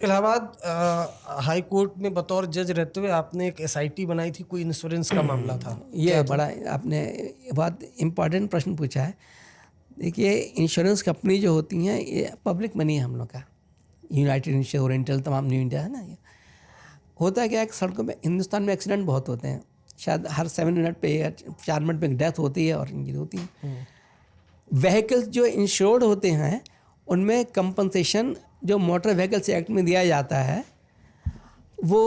Allahabad high court में बतौर जज रहते हुए आपने एक एसआईटी बनाई थी, कोई इंश्योरेंस का मामला था। ये बड़ा आपने बहुत इम्पोर्टेंट प्रश्न पूछा है। देखिए, इंश्योरेंस कंपनी जो होती हैं ये पब्लिक मनी है हम लोग का। यूनाइटेड इंश्योरेंस, ओरिएंटल, तमाम न्यू इंडिया है ना। ये होता है क्या है, सड़कों में हिंदुस्तान में एक्सीडेंट बहुत होते हैं। शायद हर 7 मिनट पे या 4 मिनट पे डेथ होती है और इंजरी होती है। व्हीकल्स जो इंश्योर्ड होते हैं उनमें कंपनसेशन जो मोटर व्हीकल्स एक्ट में दिया जाता है वो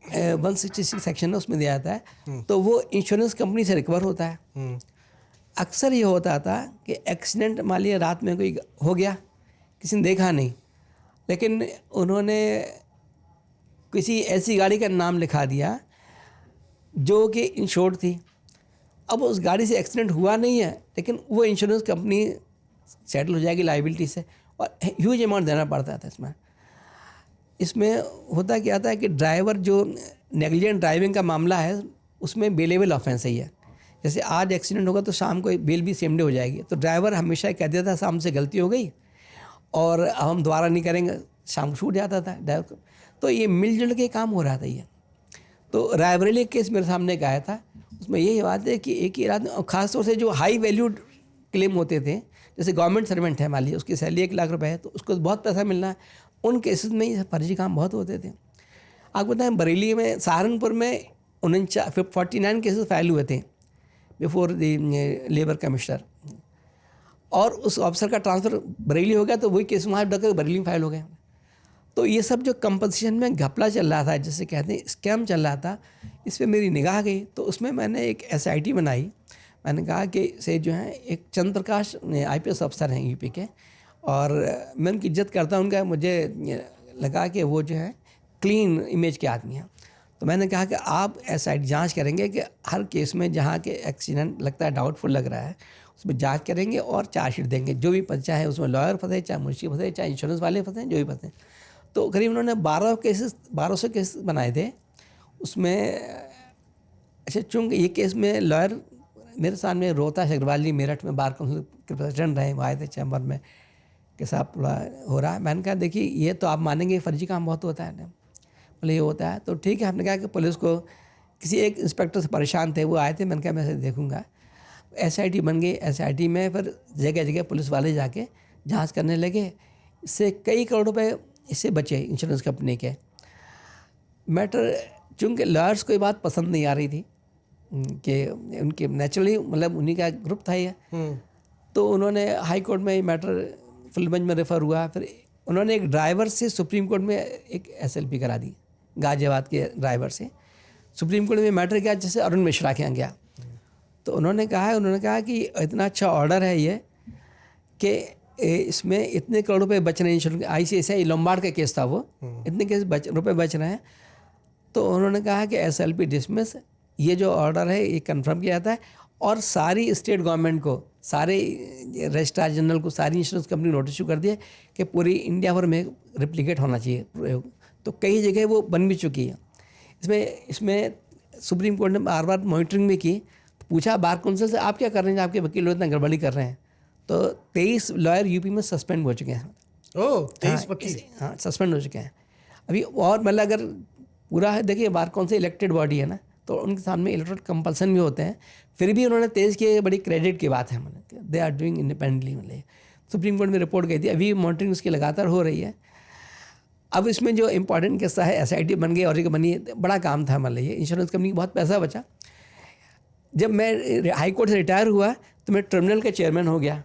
166 सेक्शन है, उसमें दिया जाता है। तो वो इंश्योरेंस कंपनी से रिकवर होता है। अक्सर ये होता था कि एक्सीडेंट मान लिया रात में कोई हो गया, किसी ने देखा नहीं, लेकिन उन्होंने किसी ऐसी गाड़ी का नाम लिखा दिया जो कि इंश्योर्ड थी। अब उस गाड़ी से एक्सीडेंट हुआ नहीं है, लेकिन वो इंश्योरेंस कंपनी सेटल हो जाएगी लाइबिलिटी से, और ह्यूज अमाउंट देना पड़ता था। इसमें होता क्या था कि ड्राइवर जो नेग्लिजेंट ड्राइविंग का मामला है उसमें बेलेबल ऑफेंस ही है। जैसे आज एक्सीडेंट होगा तो शाम को बेल भी सेम डे हो जाएगी, तो ड्राइवर हमेशा कह देता था शाम से गलती हो गई और अब हम दोबारा नहीं करेंगे, शाम को छूट जाता था ड्राइवर को। तो ये मिलजुल के काम हो रहा था ये। तो रायबरेली केस मेरे सामने एक आया था, उसमें यही बात है कि एक ही रात में, खासतौर से जो हाई वैल्यूड क्लेम होते थे, जैसे गवर्नमेंट सर्वेंट है मान लीजिए, उसकी सैलरी 1 लाख रुपए है तो उसको बहुत पैसा मिलना है, उन केसेस में ये फर्जी काम बहुत होते थे। आपको बताएं, बरेली में, सहारनपुर में 49 केसेस फाइल हुए थे बिफोर द लेबर कमिश्नर, और उस ऑफिसर का ट्रांसफ़र बरेली हो गया तो वही केस वहाँ डकर बरेली में फाइल हो गए। तो ये सब जो कंपनसेशन में घपला चल रहा था, जिसे कहते हैं स्कैम चल रहा था, इस पर मेरी निगाह गई। तो उसमें मैंने एक एसआईटी बनाई। मैंने कहा कि से जो है एक चंद्र प्रकाश आईपीएस अफसर हैं यूपी के, और मैं उनकी इज्जत करता हूँ उनका। मुझे लगा कि वो जो है क्लीन इमेज के आदमी हैं। तो मैंने कहा कि आप एसआईटी जांच करेंगे कि हर केस में जहाँ के एक्सीडेंट लगता है, डाउटफुल लग रहा है, उसमें जांच करेंगे और चार्जशीट देंगे। जो भी फंसा है उसमें लॉयर फंसे, चाहे मुंशी फंसे, चाहे इंश्योरेंस वाले फंसे, जो भी फंसे। तो करीब उन्होंने 1200 केस बनाए थे उसमें। अच्छा, चूँकि ये केस में लॉयर मेरे सामने रोहतास अग्रवाल जी मेरठ में बार काउंसिल के प्रेसिडेंट रहे, वो आए थे चैम्बर में के साथ हो रहा है। मैंने कहा देखिए ये तो आप मानेंगे फर्जी काम बहुत होता है ना, बोले ये होता है। तो ठीक है, हमने कहा कि पुलिस को, किसी एक इंस्पेक्टर से परेशान थे, वो आए थे। मैंने कहा मैं देखूँगा। एसआईटी बन गई। एसआईटी में फिर जगह जगह पुलिस वाले जाके जांच करने लगे। इससे कई करोड़ रुपए इससे बचे इंश्योरेंस कंपनी के। मैटर, चूँकि लॉयर्स को ये बात पसंद नहीं आ रही थी कि उनके नेचुरली, मतलब उन्हीं का ग्रुप था ये, तो उन्होंने हाई कोर्ट में ये मैटर फुल बेंच में रेफर हुआ। फिर उन्होंने एक ड्राइवर से सुप्रीम कोर्ट में एक एसएलपी करा दी, गाजियाबाद के ड्राइवर से। सुप्रीम कोर्ट में मैटर क्या, जैसे अरुण मिश्रा के यहाँ गया, तो उन्होंने कहा कि इतना अच्छा ऑर्डर है ये कि इसमें इतने करोड़ रुपए बच रहे हैं इंश्योरेंस। आईसीआईसीआई लोम्बार्ड का केस था वो, इतने रुपए बच रहे हैं। तो उन्होंने कहा कि एसएलपी डिसमिस, ये जो ऑर्डर है ये कंफर्म किया जाता है, और सारी स्टेट गवर्नमेंट को, सारे रजिस्ट्रार जनरल को, सारी इंश्योरेंस कंपनी नोटिस इशू कर दिए कि पूरी इंडिया भर में रिप्लिकेट होना चाहिए प्रयोग। तो कई जगह वो बन भी चुकी है। इसमें सुप्रीम कोर्ट ने बार बार मॉनिटरिंग भी की। तो पूछा बार काउंसिल से, आप क्या कर रहे हैं, आपके वकील लोग इतना गड़बड़ी कर रहे हैं। तो 23 लॉयर यूपी में सस्पेंड हो चुके हैं। 23 वकील हाँ सस्पेंड हो चुके हैं अभी। और मतलब अगर पूरा है, देखिए बार काउंसिल इलेक्टेड बॉडी है ना, तो उनके सामने इलेक्टोरल कंपल्सन भी होते हैं, फिर भी उन्होंने तेज़ किए। बड़ी क्रेडिट की बात है, मतलब दे आर डूइंग इंडिपेंडेंटली। मतलब सुप्रीम कोर्ट में रिपोर्ट गई थी, अभी मॉनिटरिंग उसकी लगातार हो रही है। अब इसमें जो इम्पोर्टेंट किस्सा है, एसआईटी बन गई और एक बनी, बड़ा काम था। मतलब ये इंश्योरेंस कंपनी को बहुत पैसा बचा। जब मैं हाई कोर्ट से रिटायर हुआ तो मैं ट्रिब्यूनल का चेयरमैन हो गया।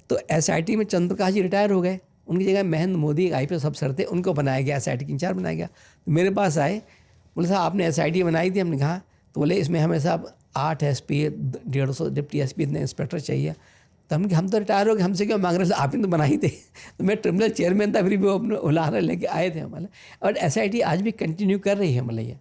तो एसआईटी में चंद्र प्रकाश जी रिटायर हो गए, उनकी जगह महेंद्र मोदी आईपीएस अफसर थे, उनको बनाया गया, एसआईटी की इंचार्ज बनाया गया। तो मेरे पास आए, बोले साहब आपने एसआईटी बनाई थी। हमने कहा, तो बोले इसमें हमें साहब 8 एसपी, 150 डिप्टी एसपी, इतने इंस्पेक्टर चाहिए। तो हम तो रिटायर हो गए, हमसे क्यों मांग रहे थे, आप ही तो बनाई थे। तो मैं ट्रिब्यूनल चेयरमैन था, फिर भी वो अपने उलाहना लेके आए थे हमारे। और एसआईटी आज भी कंटिन्यू कर रही है मतलब ये।